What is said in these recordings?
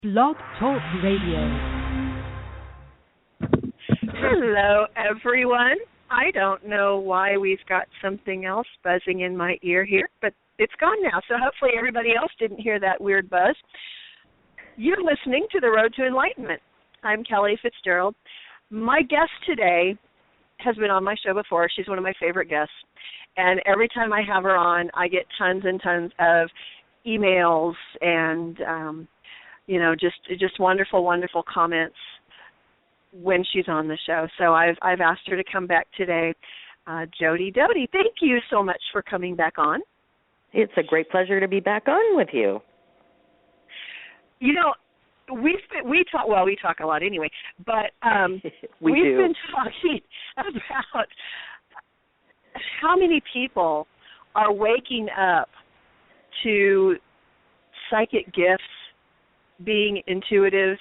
Blog Talk Radio. Hello, everyone. I don't know why we've got something else buzzing in my ear here, but it's gone now, so hopefully everybody else didn't hear that weird buzz. You're listening to The Road to Enlightenment. I'm Kellie Fitzgerald. My guest today has been on my show before. She's one of my favorite guests, and every time I have her on, I get tons and tons of emails and just wonderful, wonderful comments when she's on the show. So I've asked her to come back today. Jody, thank you so much for coming back on. It's a great pleasure to be back on with you. You know, we talk a lot anyway, but we've do. been talking about how many people are waking up to psychic gifts, being intuitive.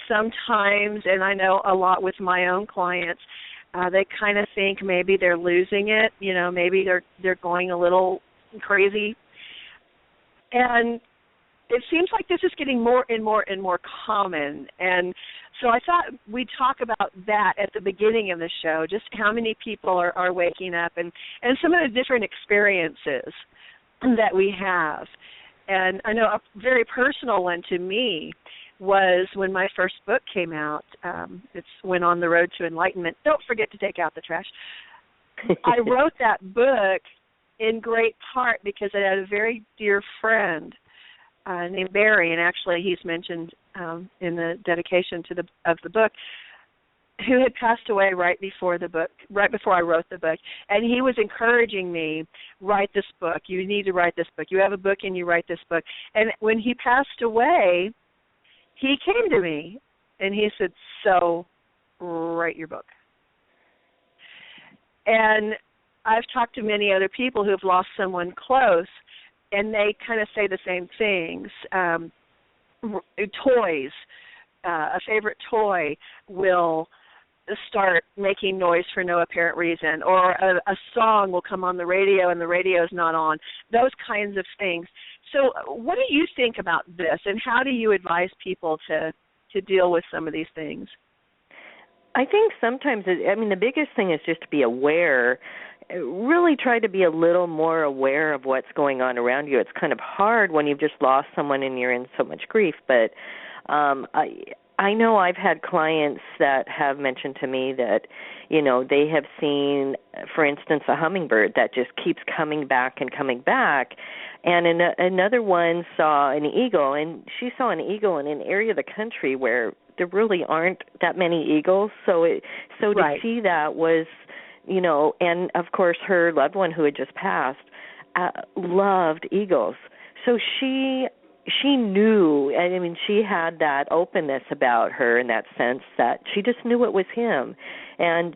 Sometimes, and I know a lot with my own clients, they kind of think maybe they're losing it. Maybe they're going a little crazy, and it seems like this is getting more and more and more common. And so I thought we'd talk about that at the beginning of the show, just how many people are waking up and some of the different experiences that we have. And I know a very personal one to me was when my first book came out. It's When on the Road to Enlightenment. Don't forget to take out the trash. I wrote that book in great part because I had a very dear friend named Barry, and actually he's mentioned in the dedication of the book, who had passed away right before I wrote the book. And he was encouraging me, write this book. You need to write this book. You have a book and you write this book. And when he passed away, he came to me and he said, so write your book. And I've talked to many other people who have lost someone close, and they kind of say the same things. Toys, a favorite toy will start making noise for no apparent reason, or a song will come on the radio and the radio's not on, those kinds of things. So what do you think about this, and how do you advise people to deal with some of these things? I think sometimes, the biggest thing is just to be aware. Really try to be a little more aware of what's going on around you. It's kind of hard when you've just lost someone and you're in so much grief, but I know I've had clients that have mentioned to me that, they have seen, for instance, a hummingbird that just keeps coming back and coming back. And another one saw an eagle, and she saw an eagle in an area of the country where there really aren't that many eagles. So to see that was, and of course her loved one who had just passed loved eagles. So she knew, she had that openness about her in that sense that she just knew it was him. And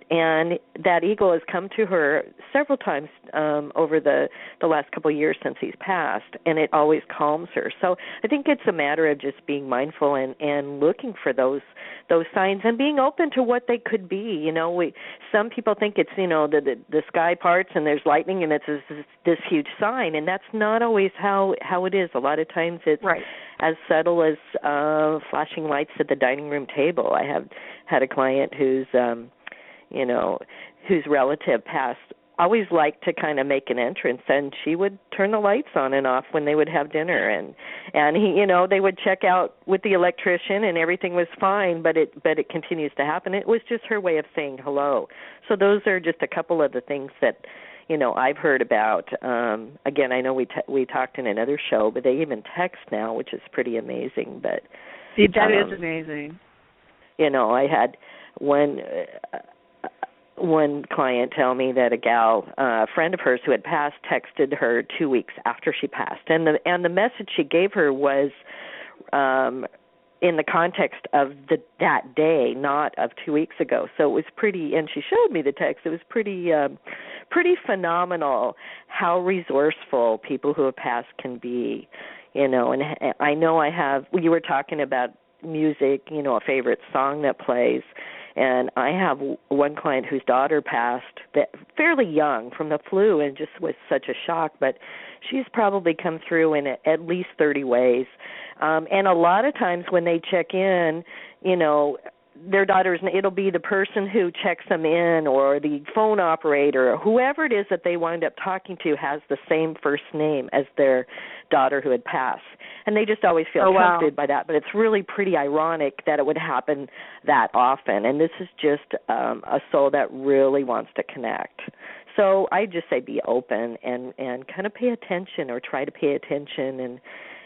that eagle has come to her several times over the last couple of years since he's passed, and it always calms her. So I think it's a matter of just being mindful and looking for those signs and being open to what they could be. Some people think it's, the sky parts and there's lightning and it's this huge sign, and that's not always how it is. A lot of times it's as subtle as flashing lights at the dining room table. I have had a client whose relative passed, always liked to kind of make an entrance, and she would turn the lights on and off when they would have dinner, and he, they would check out with the electrician and everything was fine, but it continues to happen. It was just her way of saying hello. So those are just a couple of the things that I've heard about. Again, I know we talked in another show, but they even text now, which is pretty amazing. But that is amazing. I had one client tell me that a friend of hers who had passed, texted her 2 weeks after she passed, and the message she gave her was in the context of that day, not of 2 weeks ago. So it was pretty, and she showed me the text. It was pretty phenomenal how resourceful people who have passed can be, And I know you were talking about music, a favorite song that plays. And I have one client whose daughter passed fairly young from the flu and just was such a shock, but she's probably come through in at least 30 ways. And a lot of times when they check in, their daughters, it'll be the person who checks them in or the phone operator or whoever it is that they wind up talking to has the same first name as their daughter who had passed. And they just always feel comforted by that. But it's really pretty ironic that it would happen that often. And this is just a soul that really wants to connect. So I just say be open and kind of pay attention or try to pay attention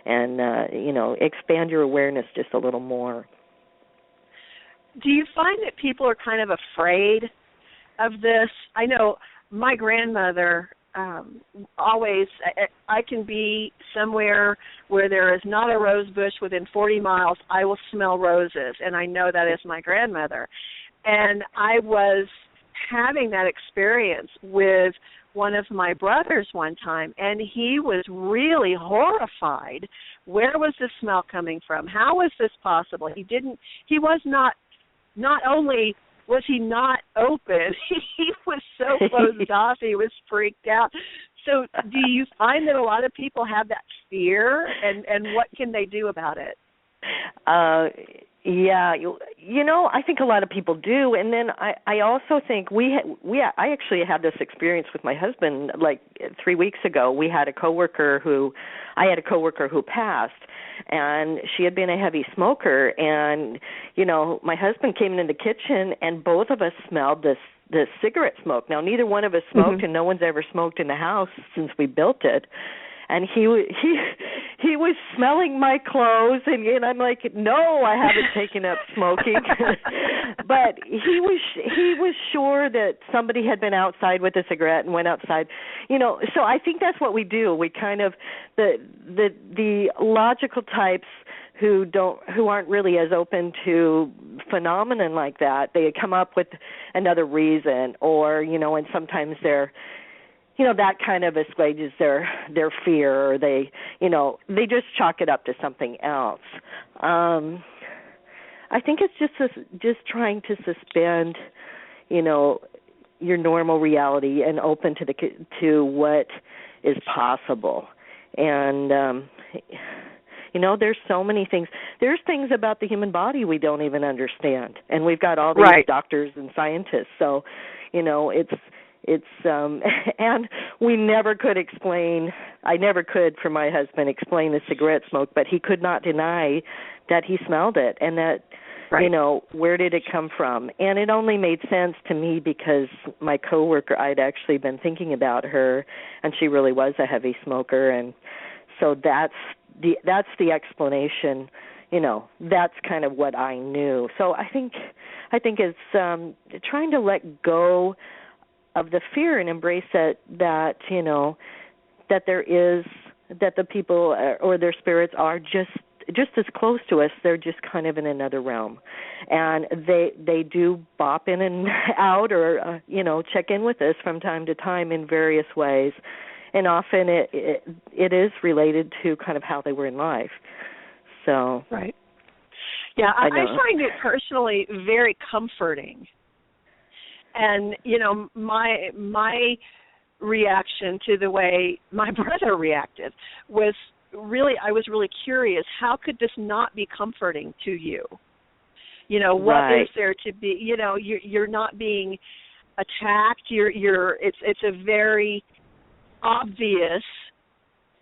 and expand your awareness just a little more. Do you find that people are kind of afraid of this? I know my grandmother always, I can be somewhere where there is not a rose bush within 40 miles, I will smell roses, and I know that is my grandmother. And I was having that experience with one of my brothers one time, and he was really horrified. Where was the smell coming from? How was this possible? He was not only was he not open, he was so closed off, he was freaked out. So do you find that a lot of people have that fear, and what can they do about it? Yeah, I think a lot of people do, and then I also think I actually had this experience with my husband like 3 weeks ago. I had a coworker who passed, and she had been a heavy smoker, and my husband came in the kitchen, and both of us smelled this cigarette smoke. Now, neither one of us smoked, and no one's ever smoked in the house since we built it. And he was smelling my clothes, and I'm like, no, I haven't taken up smoking. But he was sure that somebody had been outside with a cigarette and went outside. So I think that's what we do. We kind of the logical types who aren't really as open to phenomenon like that, they come up with another reason, or and sometimes they're that kind of assuages their fear, or they just chalk it up to something else. I think it's just trying to suspend, your normal reality and open to what is possible. And there's so many things. There's things about the human body we don't even understand, and we've got all these doctors and scientists. So, it's and we never could explain. I never could, for my husband, explain the cigarette smoke, but he could not deny that he smelled it, and that where did it come from? And it only made sense to me because my coworker, I'd actually been thinking about her, and she really was a heavy smoker, and so that's the explanation. That's kind of what I knew. So I think it's trying to let go of the fear and embrace that there is, that the people or their spirits are just as close to us. They're just kind of in another realm, and they do bop in and out, or check in with us from time to time in various ways, and often it is related to kind of how they were in life. So right, yeah, I find it personally very comforting. And, my reaction to the way my brother reacted was I was really curious, how could this not be comforting to you? What is there to be, you're not being attacked, it's a very obvious,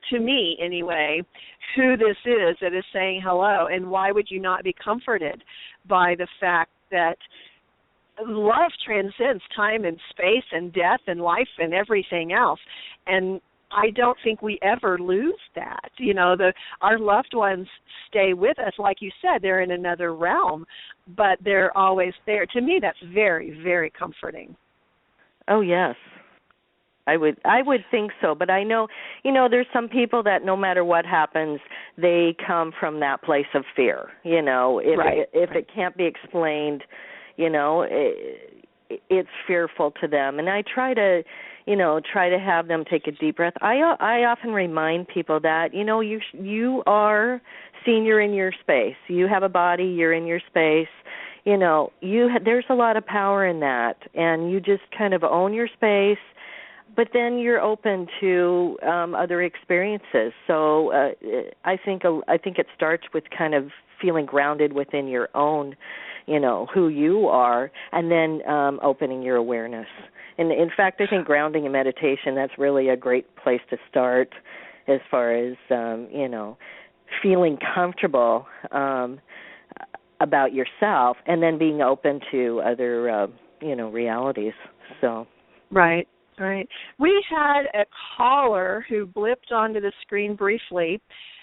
to me anyway, who this is that is saying hello, and why would you not be comforted by the fact that love transcends time and space and death and life and everything else. And I don't think we ever lose that. Our loved ones stay with us. Like you said, they're in another realm, but they're always there. To me, that's very, very comforting. Oh, yes. I would think so, but I know, there's some people that no matter what happens, they come from that place of fear. If it can't be explained, it's fearful to them. And I try to have them take a deep breath. I often remind people that, you are senior in your space. You have a body, you're in your space. there's a lot of power in that, and you just kind of own your space, but then you're open to other experiences. So I think it starts with kind of feeling grounded within your own, who you are, and then opening your awareness. And in fact, I think grounding and meditation, that's really a great place to start as far as, feeling comfortable about yourself, and then being open to other, realities. So. Right. We had a caller who blipped onto the screen briefly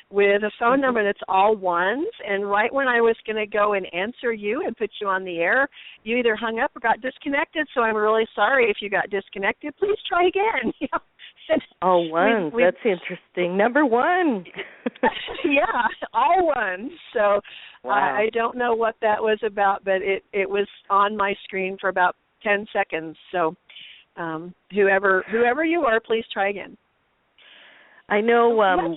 with a phone number that's all ones, and right when I was going to go and answer you and put you on the air, you either hung up or got disconnected, so I'm really sorry if you got disconnected. Please try again. All ones. That's interesting. Number one. Yeah, all ones. So wow. I don't know what that was about, but it was on my screen for about 10 seconds. So whoever you are, please try again. I know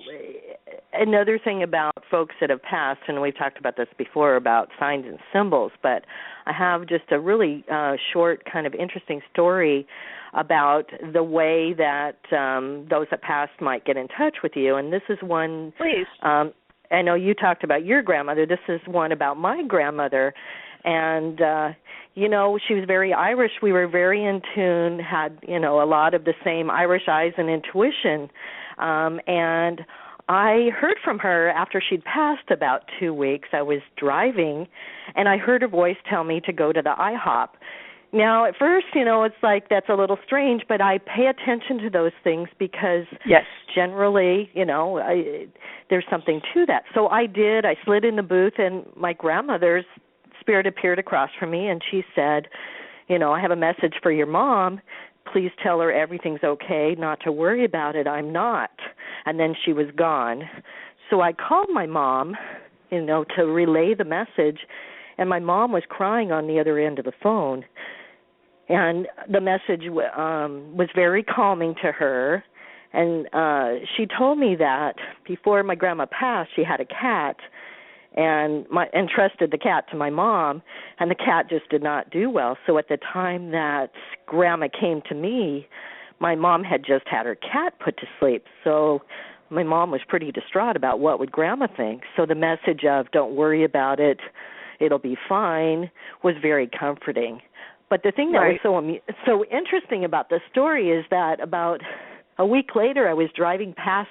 another thing about folks that have passed, and we've talked about this before about signs and symbols, but I have just a really short kind of interesting story about the way that those that passed might get in touch with you. And this is one. Please. I know you talked about your grandmother. This is one about my grandmother. And, she was very Irish. We were very in tune, had, a lot of the same Irish eyes and intuition. And I heard from her after she'd passed about 2 weeks. I was driving, and I heard her voice tell me to go to the IHOP. Now, at first, it's like that's a little strange, but I pay attention to those things because yes. Generally, there's something to that. So I did. I slid in the booth, and my grandmother's spirit appeared across from me, and she said, I have a message for your mom. Please tell her everything's okay, not to worry about it. I'm not. And then she was gone. So I called my mom, to relay the message, and my mom was crying on the other end of the phone. And the message was very calming to her. And she told me that before my grandma passed, she had a cat, and entrusted the cat to my mom, and the cat just did not do well. So at the time that Grandma came to me, my mom had just had her cat put to sleep. So my mom was pretty distraught about what would Grandma think. So the message of don't worry about it, it'll be fine, was very comforting. But the thing that was so interesting about this story is that about a week later I was driving past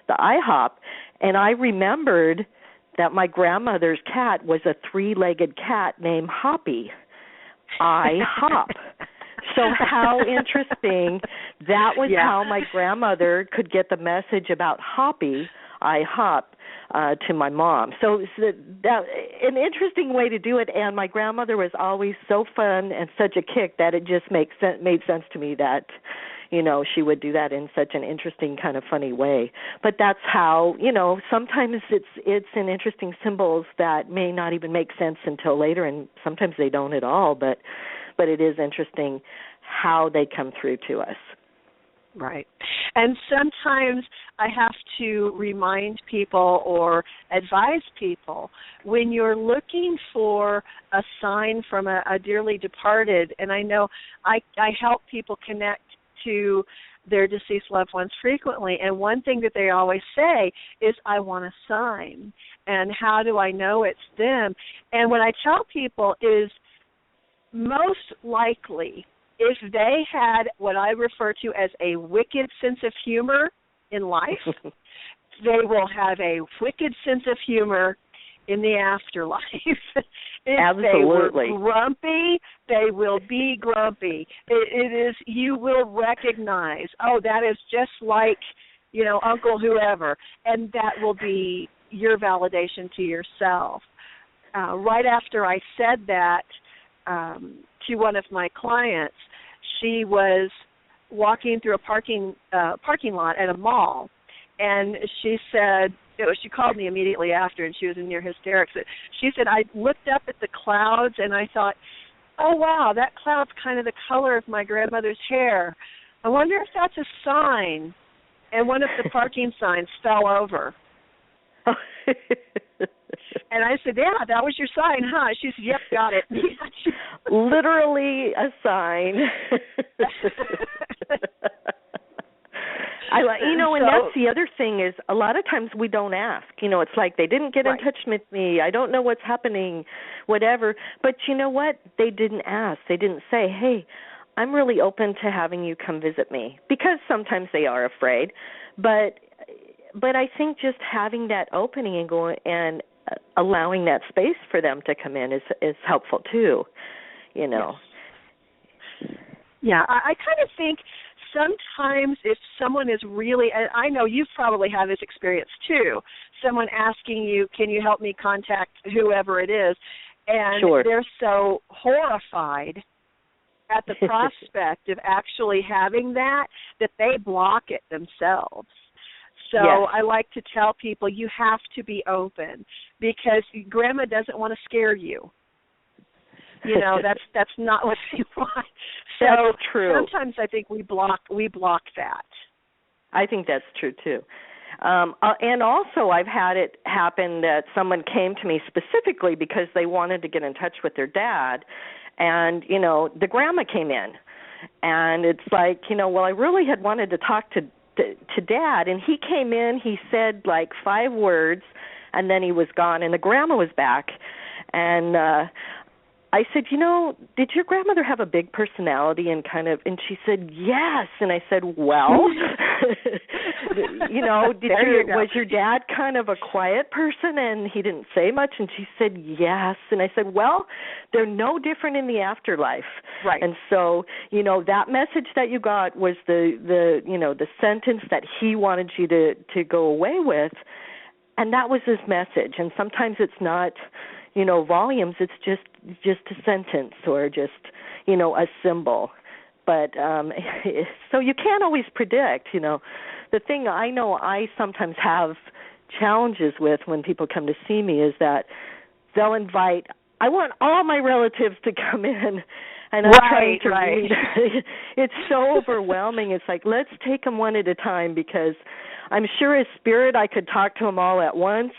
the IHOP, and I remembered that my grandmother's cat was a 3-legged cat named Hoppy. I-hop. So how interesting. That was how my grandmother could get the message about Hoppy, I-hop, to my mom. So that an interesting way to do it, and my grandmother was always so fun and such a kick that it just made sense to me that she would do that in such an interesting kind of funny way. But that's how, sometimes it's in interesting symbols that may not even make sense until later, and sometimes they don't at all, but it is interesting how they come through to us. Right. And sometimes I have to remind people or advise people when you're looking for a sign from a dearly departed, and I know I help people connect to their deceased loved ones frequently, and one thing that they always say is, I want a sign, and how do I know it's them? And what I tell people is most likely if they had what I refer to as a wicked sense of humor in life, they will have a wicked sense of humor in the afterlife. If Absolutely. they were grumpy, they will be grumpy. It is, you will recognize, oh, that is just like, Uncle whoever, and that will be your validation to yourself. Right after I said that to one of my clients, she was walking through a parking lot at a mall, and she said, she called me immediately after, and she was in near hysterics. She said, I looked up at the clouds, and I thought, oh, wow, that cloud's kind of the color of my grandmother's hair. I wonder if that's a sign. And one of the parking signs fell over. And And I said, yeah, that was your sign, huh? She said, yep, got it. Literally a sign. And that's the other thing is a lot of times we don't ask. It's like they didn't get in touch with me. I don't know what's happening, whatever. But you know what? They didn't ask. They didn't say, hey, I'm really open to having you come visit me, because sometimes they are afraid. But I think just having that opening and going and allowing that space for them to come in is helpful too. Yes. Yeah, I kind of think sometimes if someone is really, and I know you've probably had this experience too, someone asking you, can you help me contact whoever it is, and they're so horrified at the prospect of actually having that they block it themselves. So I like to tell people you have to be open, because Grandma doesn't want to scare you. That's not what they want. So that's true. Sometimes I think we block that. I think that's true too. And also I've had it happen that someone came to me specifically because they wanted to get in touch with their dad, and the grandma came in, and it's like, well, I really had wanted to talk to Dad, and he came in, he said like 5 words, and then he was gone, and the grandma was back, and I said, did your grandmother have a big personality and she said, yes. And I said, well, was your dad kind of a quiet person and he didn't say much? And she said, yes. And I said, well, they're no different in the afterlife. Right. And so, that message that you got was the sentence that he wanted you to go away with. And that was his message. And sometimes it's not, volumes, it's just a sentence or just, a symbol. But so you can't always predict, The thing I know I sometimes have challenges with when people come to see me is that they'll invite, I want all my relatives to come in, and I'm trying to read. It's so overwhelming. It's like, let's take them one at a time, because I'm sure as spirit I could talk to them all at once.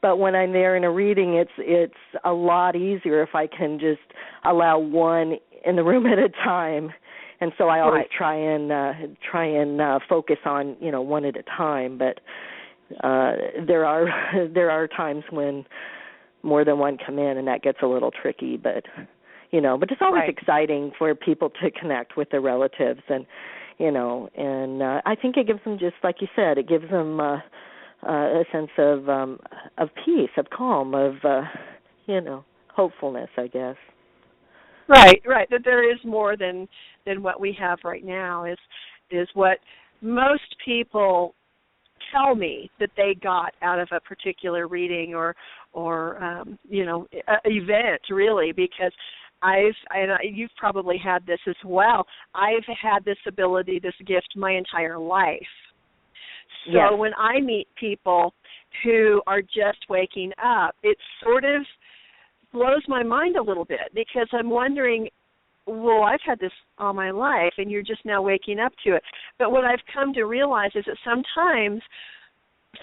But when I'm there in a reading, it's a lot easier if I can just allow one in the room at a time. And so I always try and focus on one at a time. But there are times when more than one come in, and that gets a little tricky. But but it's always exciting for people to connect with their relatives, and I think it gives them, just like you said, it gives them a sense of peace, of calm, of hopefulness, I guess. Right. That there is more than what we have right now is what most people tell me that they got out of a particular reading or event, really, because you've probably had this as well. I've had this ability, this gift my entire life. So when I meet people who are just waking up, it sort of blows my mind a little bit, because I'm wondering, well, I've had this all my life, and you're just now waking up to it. But what I've come to realize is that sometimes,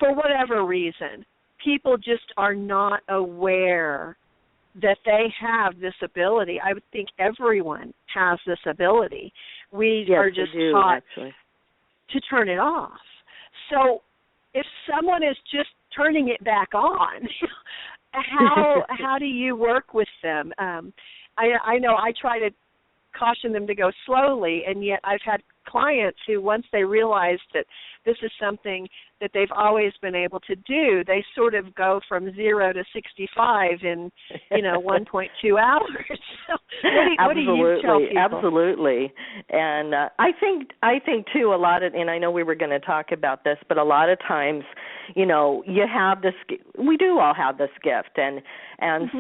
for whatever reason, people just are not aware that they have this ability. I would think everyone has this ability. We are just taught to turn it off. So if someone is just turning it back on, how do you work with them? I know I try to caution them to go slowly, and yet I've had clients who, once they realize that this is something that they've always been able to do, they sort of go from 0 to 65 in 1.2 hours. So what do you tell people? Absolutely. And I think too, a lot of, and I know we were going to talk about this, but a lot of times, you have this, we do all have this gift, and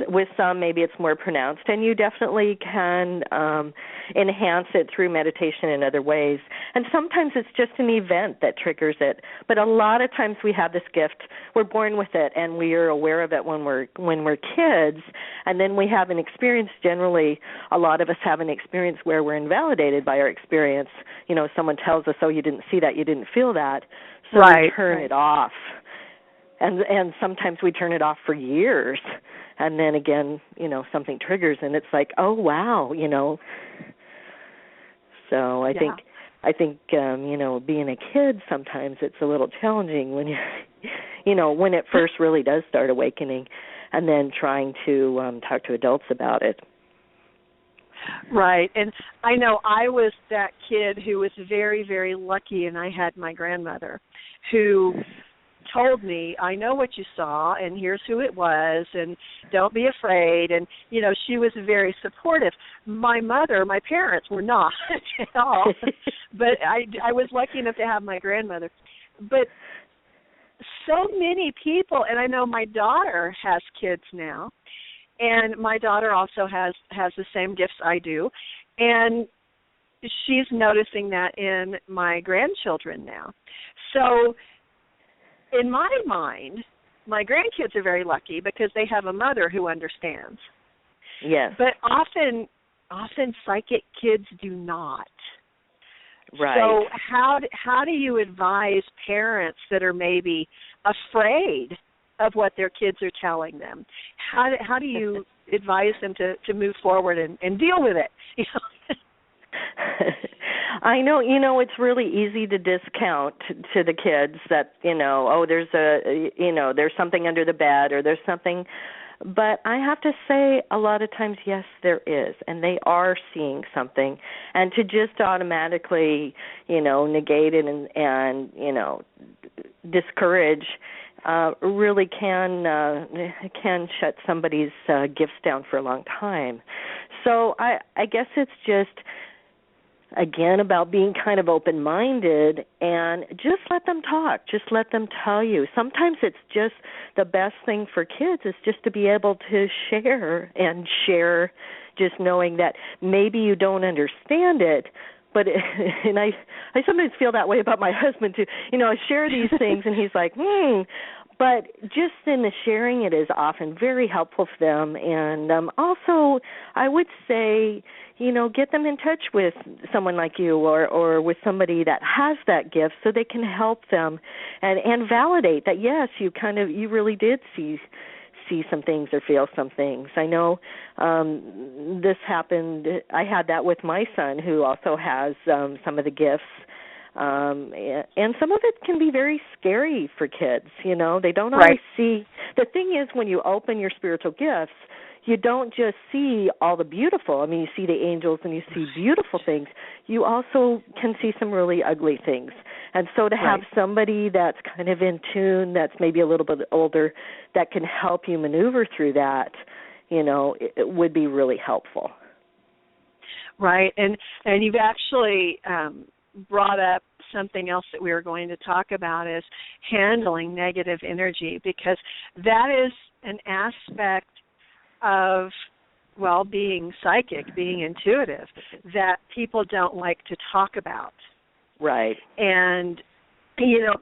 with some maybe it's more pronounced, and you definitely can enhance it through meditation in other ways. And sometimes it's just an event that triggers it. But a lot of times we have this gift, we're born with it, and we are aware of it when we're kids, and then we have an experience. Generally, a lot of us have an experience where we're invalidated by our experience. Someone tells us, oh, you didn't see that, you didn't feel that, so we turn it off. And sometimes we turn it off for years, and then again, something triggers, and it's like, oh wow, So I think being a kid, sometimes it's a little challenging when when it first really does start awakening, and then trying to talk to adults about it. Right. And I know I was that kid who was very, very lucky, and I had my grandmother who told me, I know what you saw, and here's who it was, and don't be afraid. And, she was very supportive. My parents were not at all, but I was lucky enough to have my grandmother. But so many people, and I know my daughter has kids now, and my daughter also has the same gifts I do, and she's noticing that in my grandchildren now. So in my mind, my grandkids are very lucky because they have a mother who understands. Yes. But often psychic kids do not. Right. So how do you advise parents that are maybe afraid of what their kids are telling them? How do you advise them to move forward and deal with it? I know, it's really easy to discount to the kids that, there's something under the bed or there's something. But I have to say, a lot of times, yes, there is, and they are seeing something. And to just automatically, negate it and discourage really can shut somebody's gifts down for a long time. So I guess it's just, again, about being kind of open-minded and just let them talk. Just let them tell you. Sometimes it's just the best thing for kids is just to be able to share just knowing that maybe you don't understand it, but and I sometimes feel that way about my husband too. I share these things and he's like, but just in the sharing it is often very helpful for them. And also, I would say, get them in touch with someone like you or with somebody that has that gift so they can help them and validate that, yes, you really did see some things or feel some things. I know this happened. I had that with my son who also has some of the gifts. And some of it can be very scary for kids, They don't always see. The thing is, when you open your spiritual gifts, you don't just see all the beautiful. I mean, you see the angels and you see beautiful things. You also can see some really ugly things. And so to have somebody that's kind of in tune, that's maybe a little bit older, that can help you maneuver through that, it would be really helpful. Right. And you've actually brought up something else that we were going to talk about is handling negative energy, because that is an aspect of, being psychic, being intuitive, that people don't like to talk about. Right. And,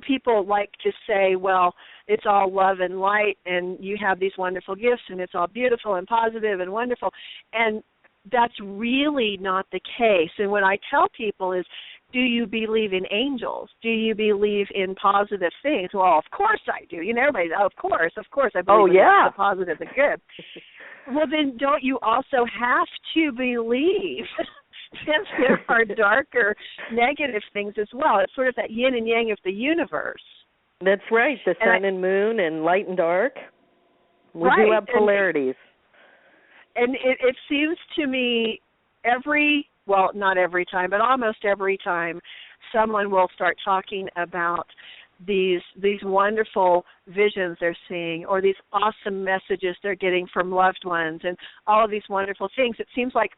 people like to say, well, it's all love and light and you have these wonderful gifts and it's all beautiful and positive and wonderful. And that's really not the case. And what I tell people is, do you believe in angels? Do you believe in positive things? Well, of course I do. Everybody, of course, I believe in the positive and good. Well, then don't you also have to believe since there are darker, negative things as well? It's sort of that yin and yang of the universe. That's right, the sun and moon and light and dark. We do have polarities. And it seems to me not every time, but almost every time, someone will start talking about these wonderful visions they're seeing or these awesome messages they're getting from loved ones and all of these wonderful things. It seems like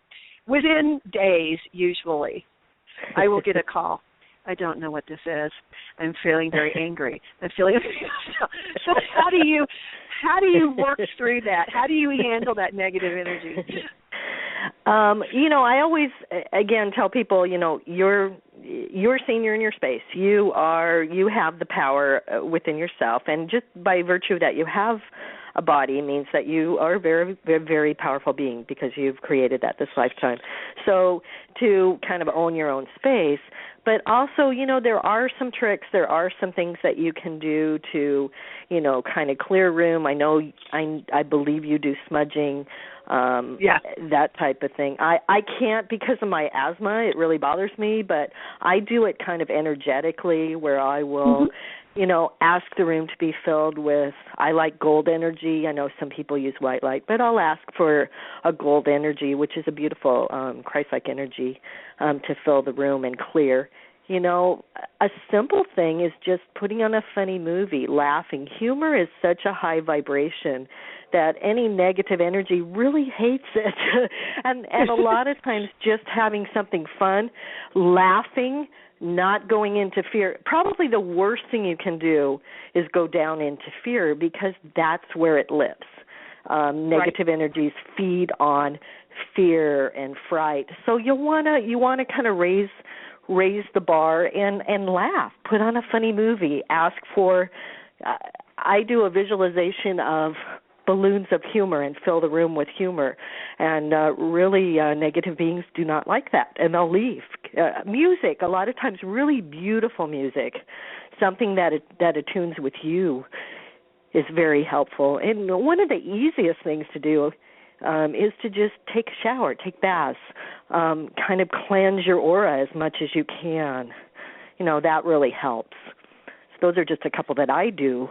within days, usually, I will get a call. I don't know what this is. I'm feeling very angry. I'm feeling so how do you work through that? How do you handle that negative energy? I always, again, tell people, you're a senior in your space. You have the power within yourself, and just by virtue of that, you have a body means that you are a very, very, very powerful being because you've created that this lifetime. So to kind of own your own space, but also, there are some tricks, there are some things that you can do to, kind of clear room. I believe you do smudging, that type of thing. I can't because of my asthma. It really bothers me, but I do it kind of energetically where I will, ask the room to be filled with, I like gold energy. I know some people use white light, but I'll ask for a gold energy, which is a beautiful Christ-like energy to fill the room and clear. A simple thing is just putting on a funny movie, laughing. Humor is such a high vibration that any negative energy really hates it. and a lot of times just having something fun, laughing, not going into fear. Probably the worst thing you can do is go down into fear because that's where it lives. Negative energies feed on fear and fright. So you wanna kind of raise the bar and laugh. Put on a funny movie. Ask for. I do a visualization of balloons of humor and fill the room with humor. And really negative beings do not like that, and they'll leave. Music, a lot of times really beautiful music, something that attunes with you is very helpful. And one of the easiest things to do is to just take a shower, take baths, kind of cleanse your aura as much as you can. That really helps. So those are just a couple that I do.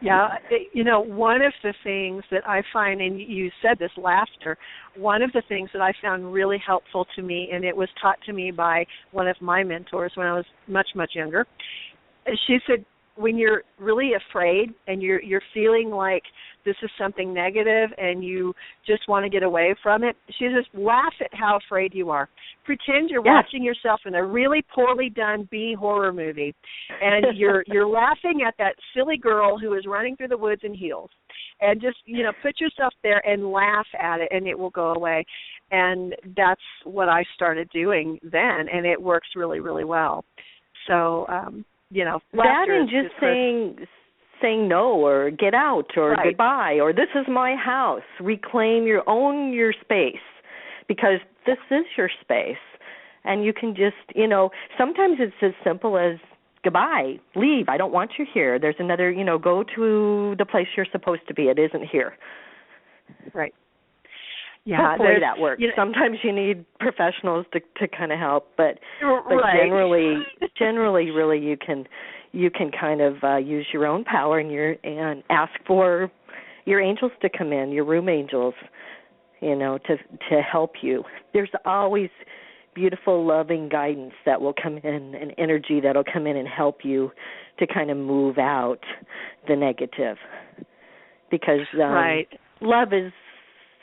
Yeah, one of the things that I find, and you said this, laughter, one of the things that I found really helpful to me, and it was taught to me by one of my mentors when I was much, much younger, she said, when you're really afraid and you're feeling like this is something negative and you just want to get away from it, she says, laugh at how afraid you are. Pretend you're watching yourself in a really poorly done B horror movie, and you're laughing at that silly girl who is running through the woods in heels. And just, put yourself there and laugh at it, and it will go away. And that's what I started doing then, and it works really, really well. So, that and just saying no or get out or goodbye or this is my house. Reclaim your space because this is your space. And you can just, sometimes it's as simple as goodbye, leave, I don't want you here. There's another, go to the place you're supposed to be. It isn't here. Right. Yeah, hopefully that works. Sometimes you need professionals to kind of help, but generally, really, you can kind of use your own power and ask for your angels to come in, your room angels, to help you. There's always beautiful, loving guidance that will come in, and energy that will come in and help you to kind of move out the negative, because love is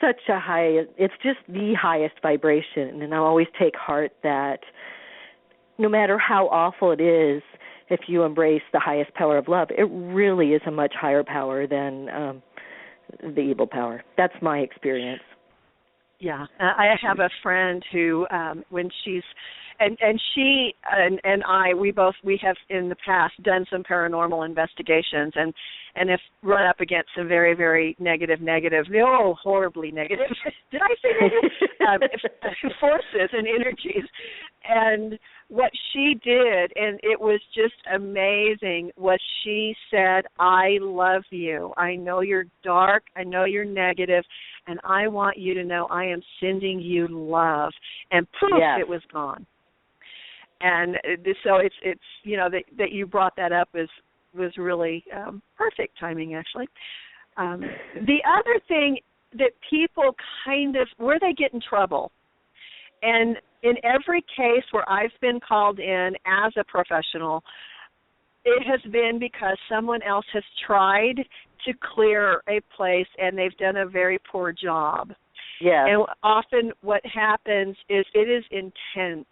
such a it's just the highest vibration, and I always take heart that no matter how awful it is, if you embrace the highest power of love, it really is a much higher power than the evil power. That's my experience. Yeah, I have a friend who, when she's, and she and I, we have in the past done some paranormal investigations and have run up against some very, very negative, horribly negative, did I say negative? Forces and energies. And what she did, and it was just amazing, was she said, I love you. I know you're dark. I know you're negative. And I want you to know I am sending you love. And poof, it was gone. And so it's that you brought that up was really perfect timing, actually. The other thing that people kind of, where they get in trouble, and in every case where I've been called in as a professional, it has been because someone else has tried to clear a place and they've done a very poor job. Yeah. And often what happens is it is intent.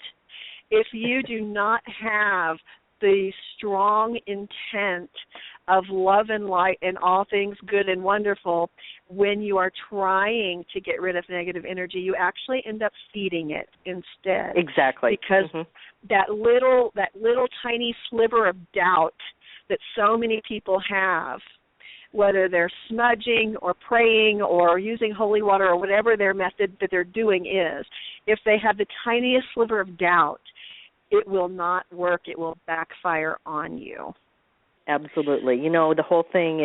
If you do not have the strong intent of love and light and all things good and wonderful, when you are trying to get rid of negative energy, you actually end up feeding it instead. Exactly. Because that little tiny sliver of doubt that so many people have, whether they're smudging or praying or using holy water or whatever their method that they're doing is, if they have the tiniest sliver of doubt, it will not work. It will backfire on you. Absolutely. The whole thing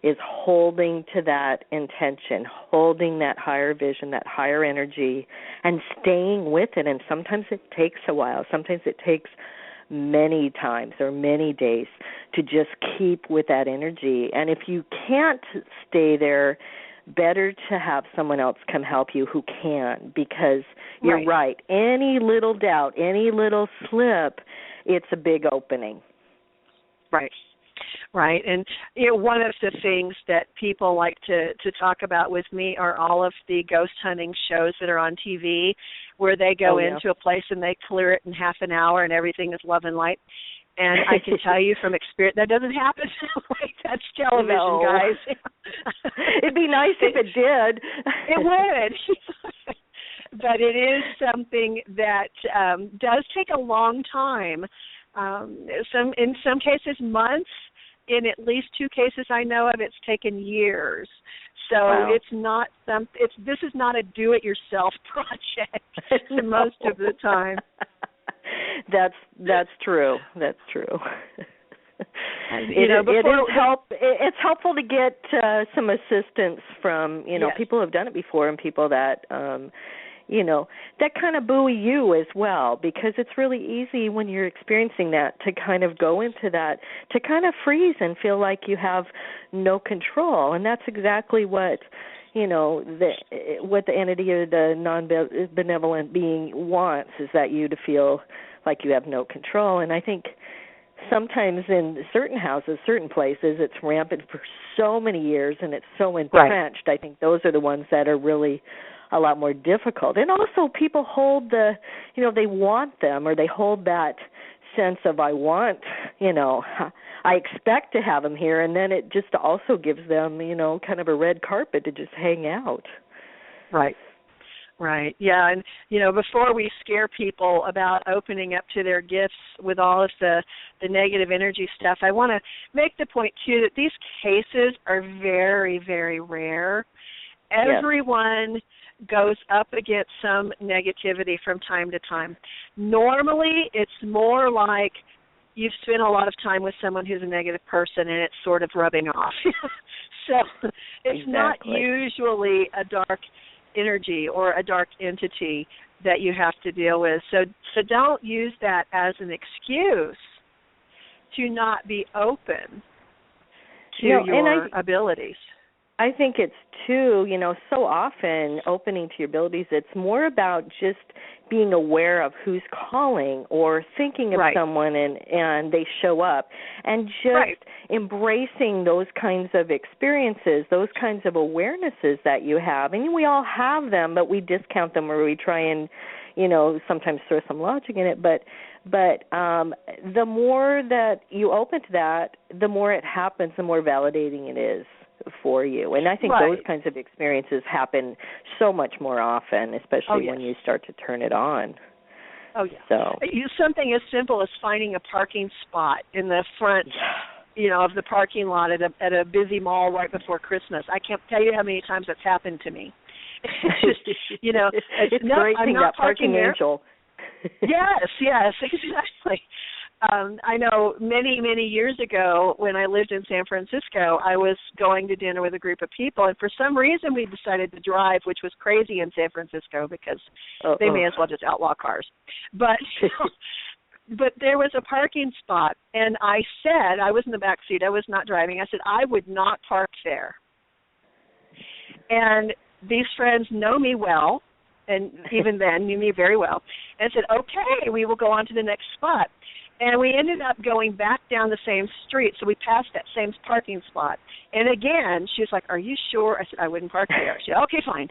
is holding to that intention, holding that higher vision, that higher energy, and staying with it. And sometimes it takes a while. Sometimes it takes many times or many days to just keep with that energy. And if you can't stay there, better to have someone else come help you who can, because you're right. Any little doubt, any little slip, it's a big opening. Right. And one of the things that people like to talk about with me are all of the ghost hunting shows that are on TV where they go into a place and they clear it in half an hour and everything is love and light. And I can tell you from experience, that doesn't happen. That's television, guys. It'd be nice if it did. It would. But it is something that does take a long time. In some cases, months. In at least 2 cases I know of, it's taken years. So it's not this is not a do-it-yourself project most of the time. That's true. That's true. It's helpful to get some assistance from people who have done it before and people that that kind of buoy you as well, because it's really easy when you're experiencing that to kind of go into that, to kind of freeze and feel like you have no control. And that's exactly what what the entity or the non-benevolent being wants, is that you to feel like you have no control. And I think sometimes in certain houses, certain places, it's rampant for so many years and it's so entrenched. I think those are the ones that are really a lot more difficult. And also people hold they want them, or they hold that sense of I want, I expect to have them here, and then it just also gives them, kind of a red carpet to just hang out. Right. Yeah, and before we scare people about opening up to their gifts with all of the negative energy stuff, I want to make the point too that these cases are very, very rare. Everyone goes up against some negativity from time to time. Normally, it's more like you've spent a lot of time with someone who's a negative person and it's sort of rubbing off. So it's not usually a dark energy or a dark entity that you have to deal with. So don't use that as an excuse to not be open to your abilities. I think it's too, so often opening to your abilities, it's more about just being aware of who's calling or thinking of someone and they show up, and just embracing those kinds of experiences, those kinds of awarenesses that you have. And we all have them, but we discount them, or we try and, sometimes throw some logic in it. But the more that you open to that, the more it happens, the more validating it is for you. And I think those kinds of experiences happen so much more often, especially when you start to turn it on. Oh, yeah. So something as simple as finding a parking spot in the front, of the parking lot at a busy mall right before Christmas. I can't tell you how many times that's happened to me. It's just, it's great I'm being not that parking angel. Yes, exactly. I know many, many years ago when I lived in San Francisco, I was going to dinner with a group of people, and for some reason we decided to drive, which was crazy in San Francisco because they may as well just outlaw cars. But there was a parking spot, and I said, I was in the back seat, I was not driving, I said, I would not park there. And these friends know me well, and even then knew me very well, and said, okay, we will go on to the next spot. And we ended up going back down the same street, so we passed that same parking spot. And again, she was like, are you sure? I said, I wouldn't park there. She said, okay, fine.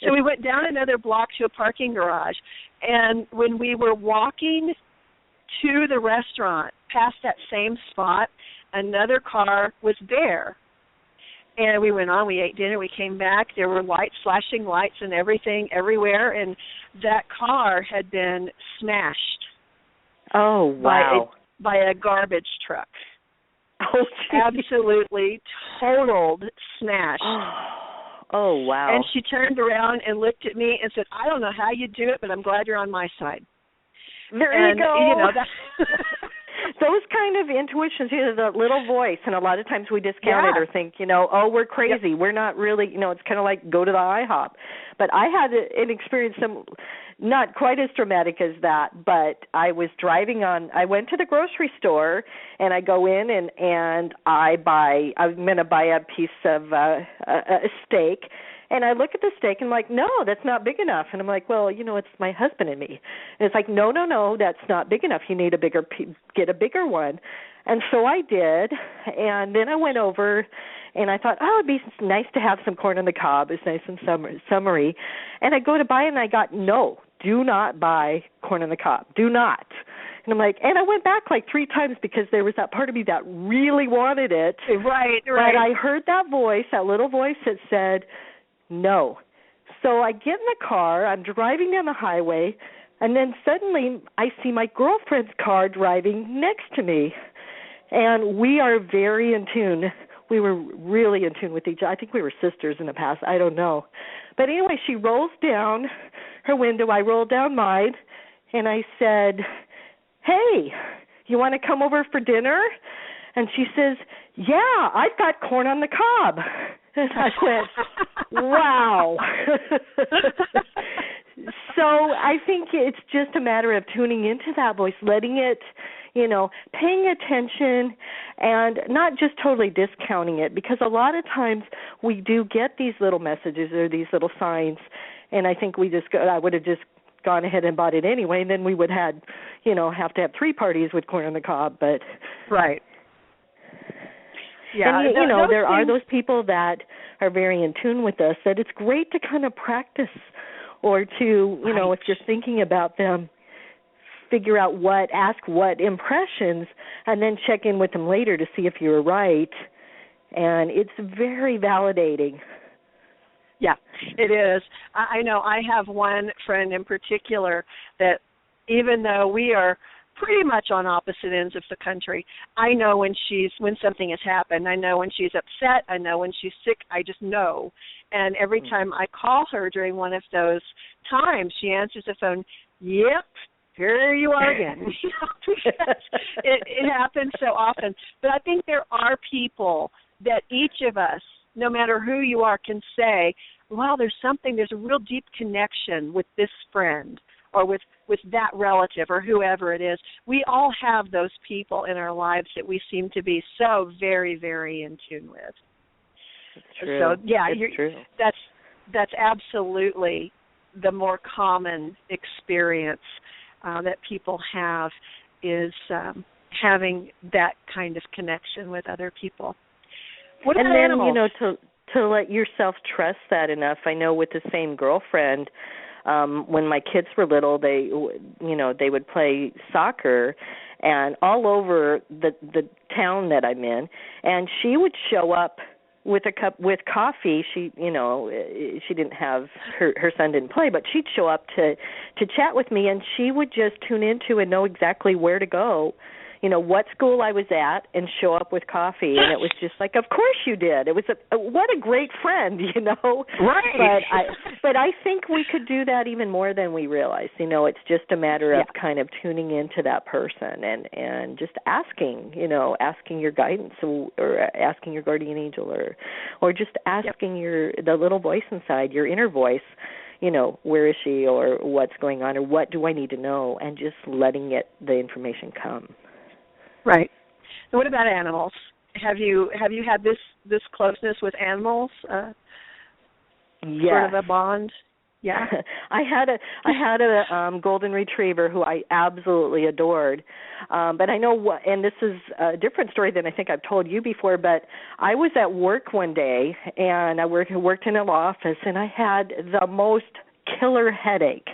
So we went down another block to a parking garage, and when we were walking to the restaurant past that same spot, another car was there. And we went on, we ate dinner, we came back, there were lights, flashing lights and everything everywhere, and that car had been smashed. Oh, wow. By a garbage truck. Oh, geez. Absolutely totaled, smashed. Oh, wow. And she turned around and looked at me and said, I don't know how you do it, but I'm glad you're on my side. There you go. You know, that those kind of intuitions, the little voice, and a lot of times we discount it or think, oh, we're crazy. Yep. We're not really, it's kind of like go to the IHOP. But I had an experience, not quite as dramatic as that, but I was I went to the grocery store, and I go in and I'm going to buy a piece of a steak. And I look at the steak and I'm like, no, that's not big enough. And I'm like, well, it's my husband and me. And it's like, no, that's not big enough. You need get a bigger one. And so I did. And then I went over and I thought, oh, it'd be nice to have some corn on the cob. It's nice and summery. And I go to buy it and I got, no, do not buy corn on the cob. Do not. And I'm like, and I went back like 3 times because there was that part of me that really wanted it. Right. But I heard that voice, that little voice that said, no. So I get in the car, I'm driving down the highway, and then suddenly I see my girlfriend's car driving next to me. And we are very in tune. We were really in tune with each other. I think we were sisters in the past. I don't know. But anyway, she rolls down her window. I roll down mine, and I said, hey, you want to come over for dinner? And she says, yeah, I've got corn on the cob. And I went, wow. So I think it's just a matter of tuning into that voice, letting it, paying attention and not just totally discounting it, because a lot of times we do get these little messages or these little signs, and I think I would have just gone ahead and bought it anyway, and then we would have to have 3 parties with corn on the cob. But right. Yeah, and there are those people that are very in tune with us, that it's great to kind of practice or to, if you're thinking about them, figure out ask what impressions, and then check in with them later to see if you're right. And it's very validating. Yeah, it is. I know I have one friend in particular that even though we are pretty much on opposite ends of the country, I know when something has happened. I know when she's upset. I know when she's sick. I just know. And every time I call her during one of those times, she answers the phone, yep, here you are again. It happens so often. But I think there are people that each of us, no matter who you are, can say, wow, there's a real deep connection with this friend or with that relative or whoever it is. We all have those people in our lives that we seem to be so very, very in tune with. It's true. So, yeah, it's true. That's absolutely the more common experience that people have is having that kind of connection with other people. What about animals? to let yourself trust that enough. I know with the same girlfriend, when my kids were little, they would play soccer, and all over the town that I'm in, and she would show up with a cup with coffee. She didn't have her son didn't play, but she'd show up to chat with me, and she would just tune into and know exactly where to go, what school I was at, and show up with coffee. And it was just like, of course you did. It was what a great friend, Right. But I think we could do that even more than we realize. It's just a matter of kind of tuning into that person and just asking your guidance or asking your guardian angel or just asking the little voice inside, your inner voice, where is she or what's going on or what do I need to know, and just letting the information come. Right. So what about animals? Have you had this closeness with animals? Yes. Sort of a bond? Yeah. I had a golden retriever who I absolutely adored. But I know and this is a different story than I think I've told you before, but I was at work one day, and I worked in an office, and I had the most killer headache.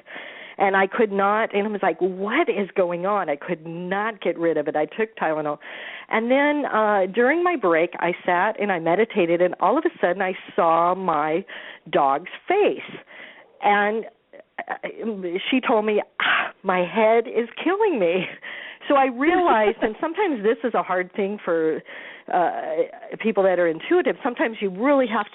And I could not, and I was like, what is going on? I could not get rid of it. I took Tylenol. And then during my break, I sat and I meditated, and all of a sudden I saw my dog's face. And she told me, my head is killing me. So I realized, and sometimes this is a hard thing for people that are intuitive. Sometimes you really have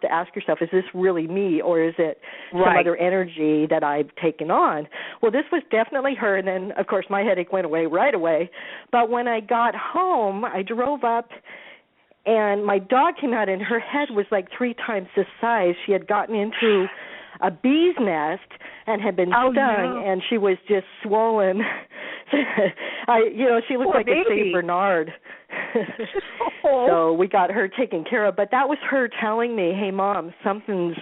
to ask yourself, is this really me, or is it some other energy that I've taken on? Well, this was definitely her, and then, of course, my headache went away right away. But when I got home, I drove up, and my dog came out, and her head was like 3 times the size. She had gotten into a bee's nest and had been stung, and she was just swollen. She looked like a Saint Bernard. So we got her taken care of. But that was her telling me, "Hey, Mom, something's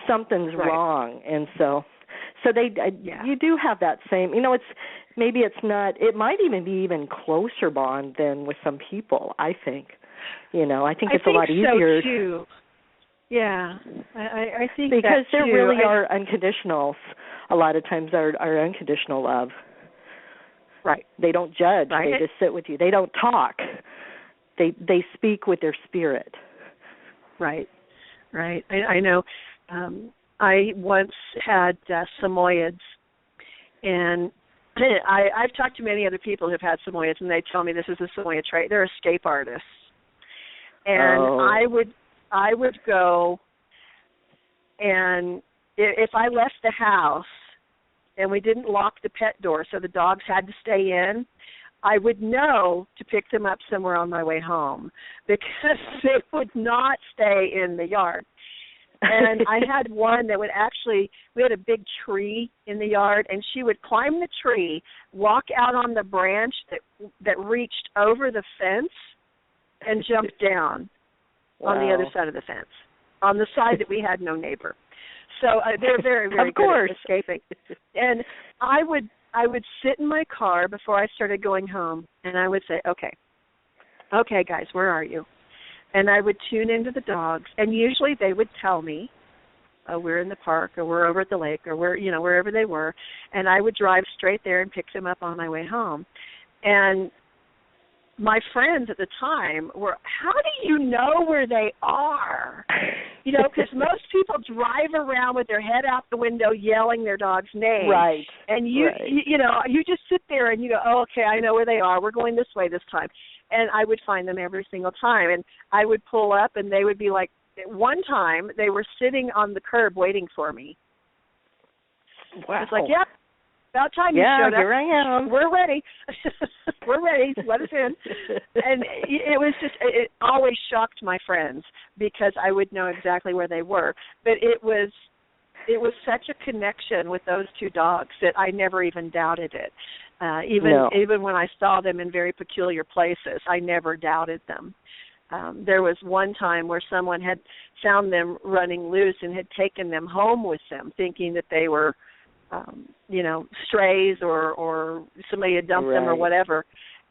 wrong." And so you do have that same. It's not. It might even be even closer bond than with some people. I think. I think it's a lot easier. So too. Yeah, I think because there really are unconditionals. A lot of times are unconditional love. Right. They don't judge. Right. They just sit with you. They don't talk. They speak with their spirit. Right. Right. I know. I once had Samoyeds, and I've talked to many other people who've had Samoyeds, and they tell me this is a Samoyed trait. They're escape artists, and I would go, and if I left the house and we didn't lock the pet door so the dogs had to stay in, I would know to pick them up somewhere on my way home because they would not stay in the yard. And I had one that would we had a big tree in the yard, and she would climb the tree, walk out on the branch that reached over the fence, and jump down. Wow. On the other side of the fence, on the side that we had no neighbor. So they're very, very good at escaping. And I would sit in my car before I started going home, and I would say, okay, guys, where are you? And I would tune into the dogs, and usually they would tell me, we're in the park, or we're over at the lake, or wherever they were, and I would drive straight there and pick them up on my way home. And my friends at the time were, how do you know where they are? Because most people drive around with their head out the window yelling their dog's name. Right. And you just sit there and you go, oh, okay, I know where they are. We're going this way this time. And I would find them every single time. And I would pull up and they would be like, one time they were sitting on the curb waiting for me. Wow. It's like, yep. About time you showed up. Yeah, here I am. We're ready. We're ready. Let us in. And it was just, it always shocked my friends because I would know exactly where they were. But it was such a connection with those two dogs that I never even doubted it. Even when I saw them in very peculiar places, I never doubted them. There was one time where someone had found them running loose and had taken them home with them, thinking that they were strays or somebody had dumped them or whatever.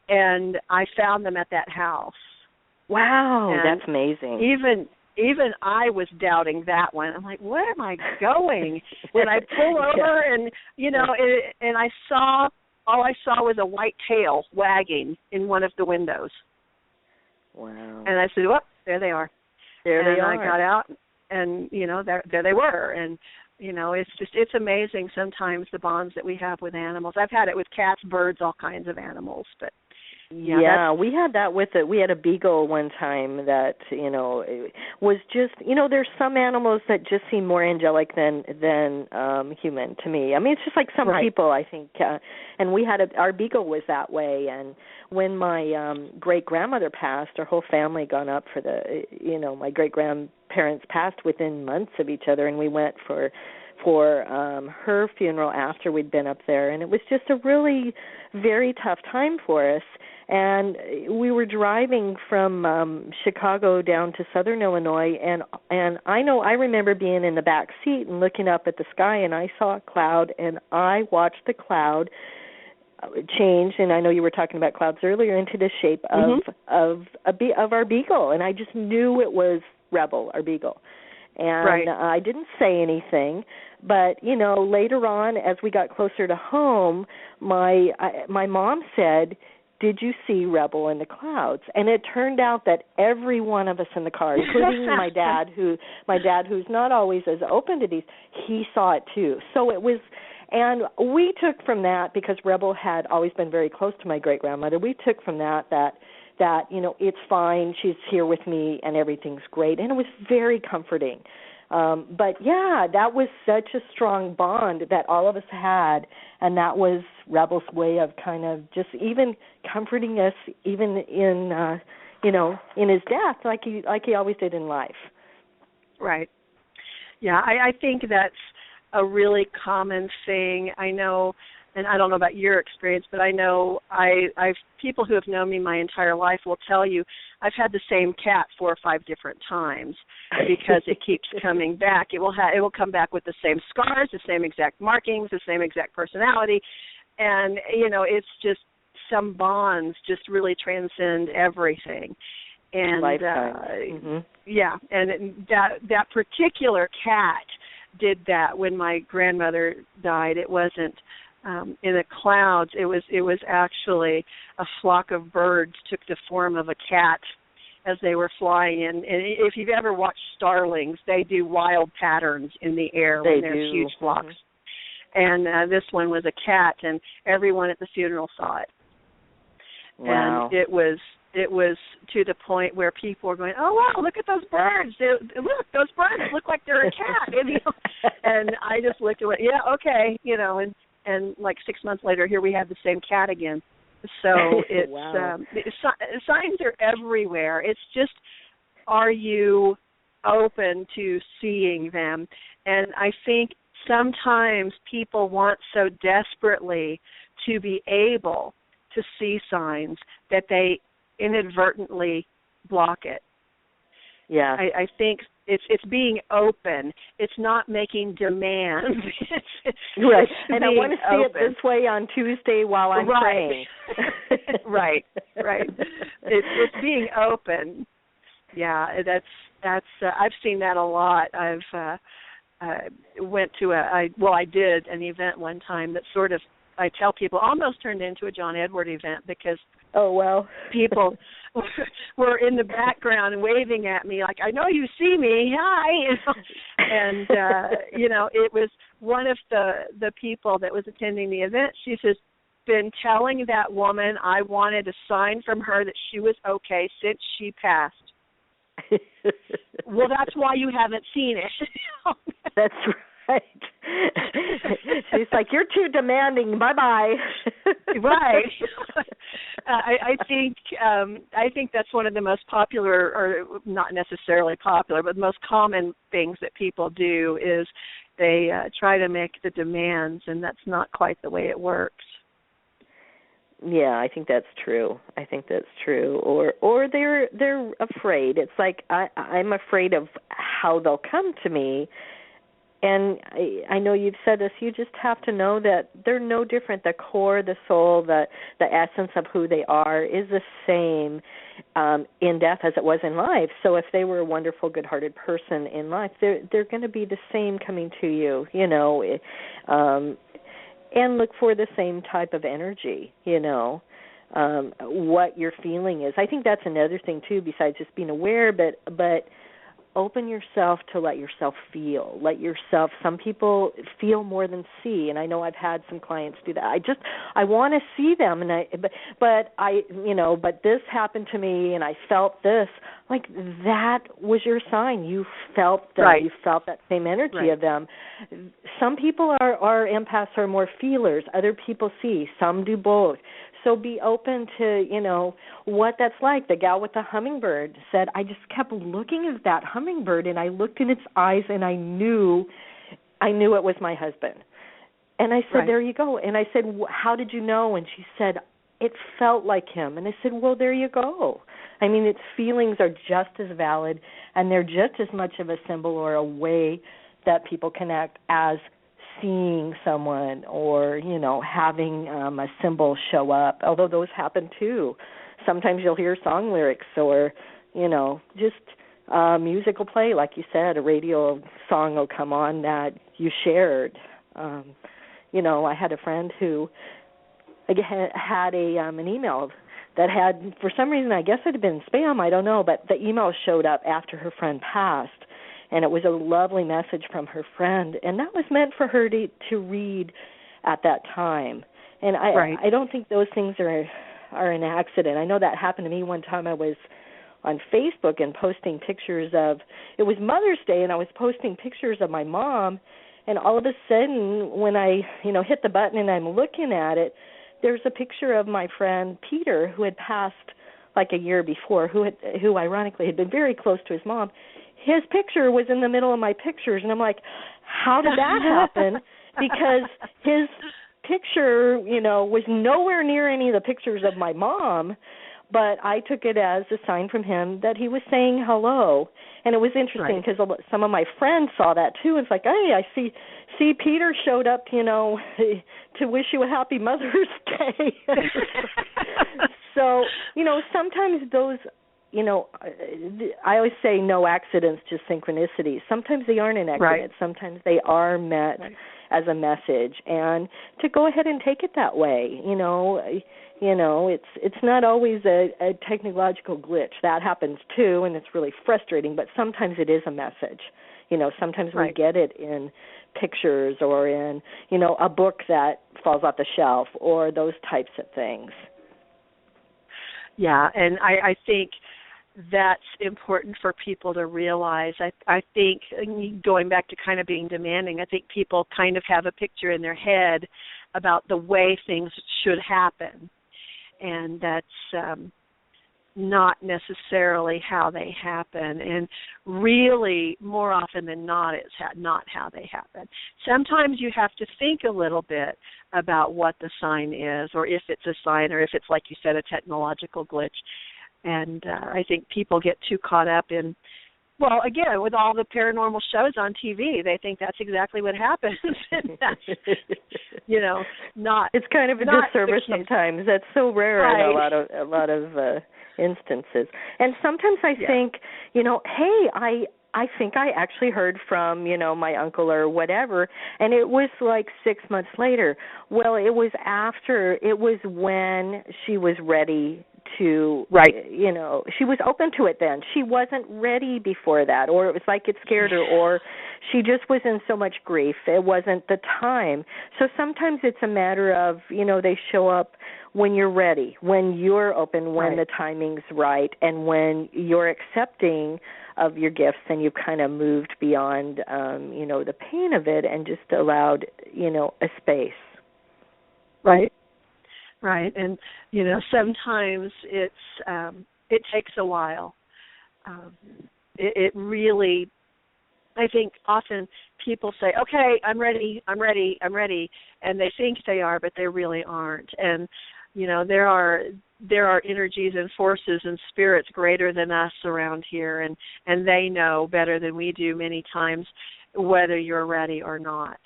And I found them at that house. Wow, and that's amazing. Even I was doubting that one. I'm like, where am I going? When I pull over and, and all I saw was a white tail wagging in one of the windows. Wow. And I said, well, there they are. There they are. And I got out and, there they were. And, it's amazing sometimes the bonds that we have with animals. I've had it with cats, birds, all kinds of animals, but we had that with it. We had a beagle one time that, was just, there's some animals that just seem more angelic than human to me. I mean, it's just like some people, I think, and we had our beagle was that way. And when my great-grandmother passed, our whole family gone up for my great-grandparents passed within months of each other, and we went for her funeral after we'd been up there, and it was just a really very tough time for us. And we were driving from Chicago down to southern Illinois, and I remember being in the back seat and looking up at the sky, and I saw a cloud, and I watched the cloud change, and I know you were talking about clouds earlier, into the shape of our beagle, and I just knew it was Rebel, our beagle. And right. I didn't say anything, but later on, as we got closer to home, my mom said, "Did you see Rebel in the Clouds?" And it turned out that every one of us in the car, including my dad, who's not always as open to these, he saw it too. So it was, and we took from that, because Rebel had always been very close to my great grandmother. We took from that it's fine, she's here with me, and everything's great, and it was very comforting. But yeah, that was such a strong bond that all of us had, and that was Rebel's way of kind of just even comforting us, even in in his death, like he always did in life. Right. Yeah, I think that's a really common thing. I know, and I don't know about your experience, but I know I've people who have known me my entire life will tell you I've had the same cat 4 or 5 different times because it keeps coming back. It will come back with the same scars, the same exact markings, the same exact personality, and it's just some bonds just really transcend everything. And yeah, and that particular cat did that when my grandmother died. It wasn't in the clouds. It was actually a flock of birds took the form of a cat as they were flying in. And if you've ever watched starlings, they do wild patterns in the air when there's huge flocks. And this one was a cat, and everyone at the funeral saw it. Wow. And it was to the point where people were going, "Oh wow, look at those birds! Look, those birds look like they're a cat." And I just looked at it. Yeah, okay, and like 6 months later, here we have the same cat again. So it's wow. Signs are everywhere. It's just, are you open to seeing them? And I think sometimes people want so desperately to be able to see signs that they inadvertently block it. Yeah. I think it's being open. It's not making demands. Right. And I want to see open. it this way on Tuesday while I'm praying. Right. It's being open. Yeah, that's I've seen that a lot. I did an event one time that sort of, I tell people, almost turned into a John Edward event, because people were in the background waving at me like, "I know you see me, hi," and it was one of the people that was attending the event. She says, "Been telling that woman I wanted a sign from her that she was okay since she passed." Well, that's why you haven't seen it. That's right. She's like, "You're too demanding. Bye-bye." Right. I think that's one of the most popular, or not necessarily popular, but the most common things that people do is they try to make the demands, and that's not quite the way it works. Yeah, I think that's true. Or they're afraid. It's like I'm afraid of how they'll come to me. And I know you've said this, you just have to know that they're no different. The core, the soul, the essence of who they are is the same in death as it was in life. So if they were a wonderful, good-hearted person in life, they're going to be the same coming to you, and look for the same type of energy, what your feeling is. I think that's another thing, too, besides just being aware, but open yourself to let yourself feel. Some people feel more than see, and I know I've had some clients do that. I want to see them, but this happened to me, and I felt this. Like, that was your sign. You felt them. Right. You felt that same energy of them. Some people are empaths, are more feelers. Other people see. Some do both. So be open to, what that's like. The gal with the hummingbird said, "I just kept looking at that hummingbird, and I looked in its eyes, and I knew it was my husband." And I said, "There you go." And I said, "How did you know?" And she said, "It felt like him." And I said, "Well, there you go." I mean, its feelings are just as valid, and they're just as much of a symbol or a way that people connect as seeing someone or, having a symbol show up, although those happen too. Sometimes you'll hear song lyrics or, just music will play, like you said, a radio song will come on that you shared. I had a friend who had an email that had, for some reason, I guess it had been spam, I don't know, but the email showed up after her friend passed, and it was a lovely message from her friend, and that was meant for her to read at that time. And I don't think those things are an accident. I know that happened to me one time. I was on Facebook and posting pictures of, it was Mother's Day, and I was posting pictures of my mom, and all of a sudden when I hit the button and I'm looking at it, there's a picture of my friend Peter, who had passed like a year before, who ironically had been very close to his mom. His picture was in the middle of my pictures, and I'm like, how did that happen? Because his picture, was nowhere near any of the pictures of my mom, but I took it as a sign from him that he was saying hello. And it was interesting because some of my friends saw that too. It's like, hey, I see Peter showed up, to wish you a happy Mother's Day. So, sometimes those, I always say no accidents, just synchronicities. Sometimes they aren't an accident. Right. Sometimes they are meant as a message. And to go ahead and take it that way, it's not always a technological glitch. That happens too, and it's really frustrating, but sometimes it is a message. Sometimes we get it in pictures or in, a book that falls off the shelf or those types of things. Yeah, and I think that's important for people to realize. I think, going back to kind of being demanding, I think people kind of have a picture in their head about the way things should happen, and that's not necessarily how they happen, and really more often than not it's not how they happen. Sometimes you have to think a little bit about what the sign is, or if it's a sign, or if it's, like you said, a technological glitch. And I think people get too caught up in, well, again, with all the paranormal shows on TV, they think that's exactly what happens. And that's, not. It's kind of a disservice sometimes. That's so rare in a lot of instances. And sometimes I think, hey, I think I actually heard from, my uncle or whatever, and it was like 6 months later. Well, it was when she was ready to, she was open to it then. She wasn't ready before that, or it was like it scared her, or she just was in so much grief. It wasn't the time. So sometimes it's a matter of, they show up when you're ready, when you're open, when the timing's right, and when you're accepting of your gifts and you've kind of moved beyond, the pain of it and just allowed, a space. Right. Right, and sometimes it takes a while. It really, I think often people say, "Okay, I'm ready," and they think they are, but they really aren't. And there are energies and forces and spirits greater than us around here, and they know better than we do many times whether you're ready or not.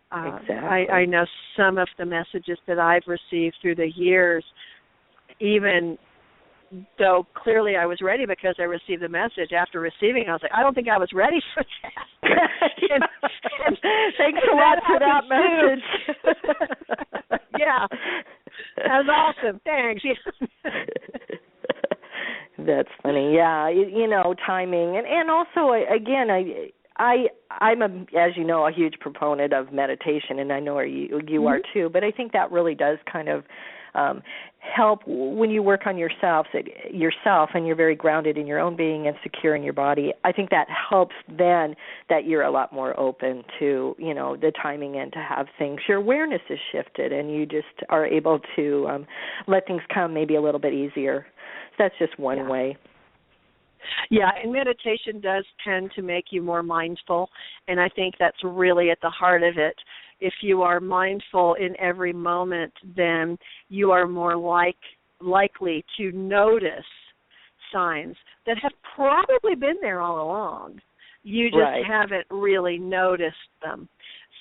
Exactly. I know some of the messages that I've received through the years, even though clearly I was ready because I received the message, after receiving it, I was like, I don't think I was ready for that. and thanks a lot for that message. Yeah. That was awesome. Thanks. That's funny. Yeah, timing. And also, again, I'm as you know, a huge proponent of meditation, and I know you are too. But I think that really does kind of help when you work on yourself, and you're very grounded in your own being and secure in your body. I think that helps then that you're a lot more open to the timing and to have things. Your awareness is shifted, and you just are able to let things come maybe a little bit easier. So that's just one way. Yeah, and meditation does tend to make you more mindful, and I think that's really at the heart of it. If you are mindful in every moment, then you are more likely to notice signs that have probably been there all along. You just haven't really noticed them.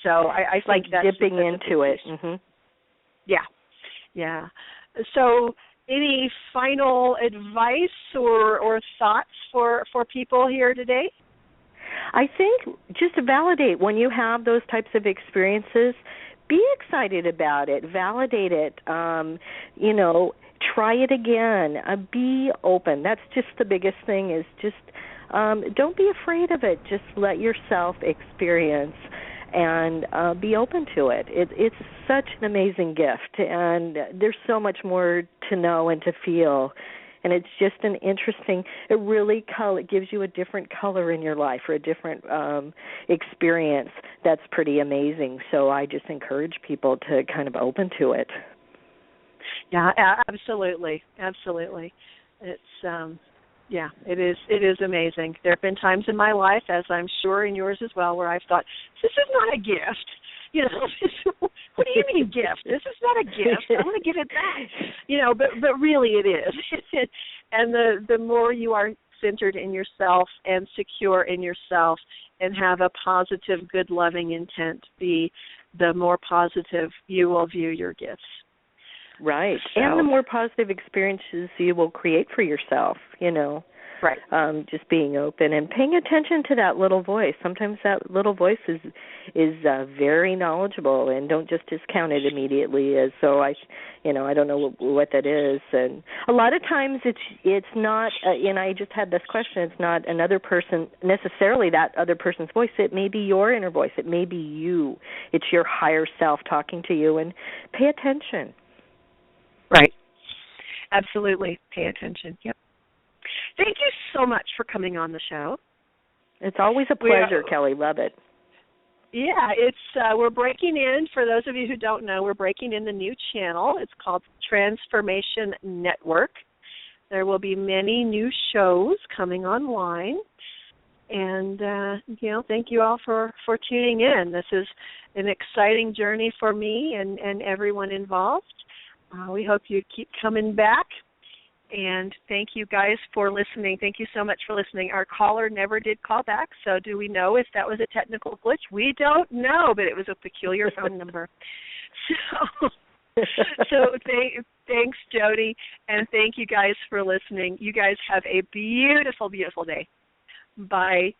So I think like that's dipping into it. Mm-hmm. Yeah. So any final advice or thoughts for people here today? I think just to validate when you have those types of experiences, be excited about it, validate it, try it again, be open. That's just the biggest thing is just don't be afraid of it. Just let yourself experience and be open to it. It's such an amazing gift, and there's so much more to know and to feel. And it's just an interesting, it gives you a different color in your life or a different experience that's pretty amazing. So I just encourage people to kind of open to it. Yeah, absolutely. Absolutely. It's, it is amazing. There have been times in my life, as I'm sure in yours as well, where I've thought, this is not a gift. What do you mean gift? This is not a gift. I want to give it back. But really it is. And the more you are centered in yourself and secure in yourself and have a positive, good, loving intent, the more positive you will view your gifts. Right. So, and the more positive experiences you will create for yourself, Right. Just being open and paying attention to that little voice. Sometimes that little voice is very knowledgeable, and don't just discount it immediately as so I don't know what that is. And a lot of times it's not. And I just had this question. It's not another person necessarily that other person's voice. It may be your inner voice. It may be you. It's your higher self talking to you. And pay attention. Right. Absolutely. Pay attention. Yep. Thank you so much for coming on the show. It's always a pleasure, Kelly. Love it. Yeah, we're breaking in, for those of you who don't know, we're breaking in the new channel. It's called Transformation Network. There will be many new shows coming online. And, thank you all for tuning in. This is an exciting journey for me and everyone involved. We hope you keep coming back. And thank you guys for listening. Thank you so much for listening. Our caller never did call back, so do we know if that was a technical glitch? We don't know, but it was a peculiar phone number. Thanks, Jody, and thank you guys for listening. You guys have a beautiful, beautiful day. Bye.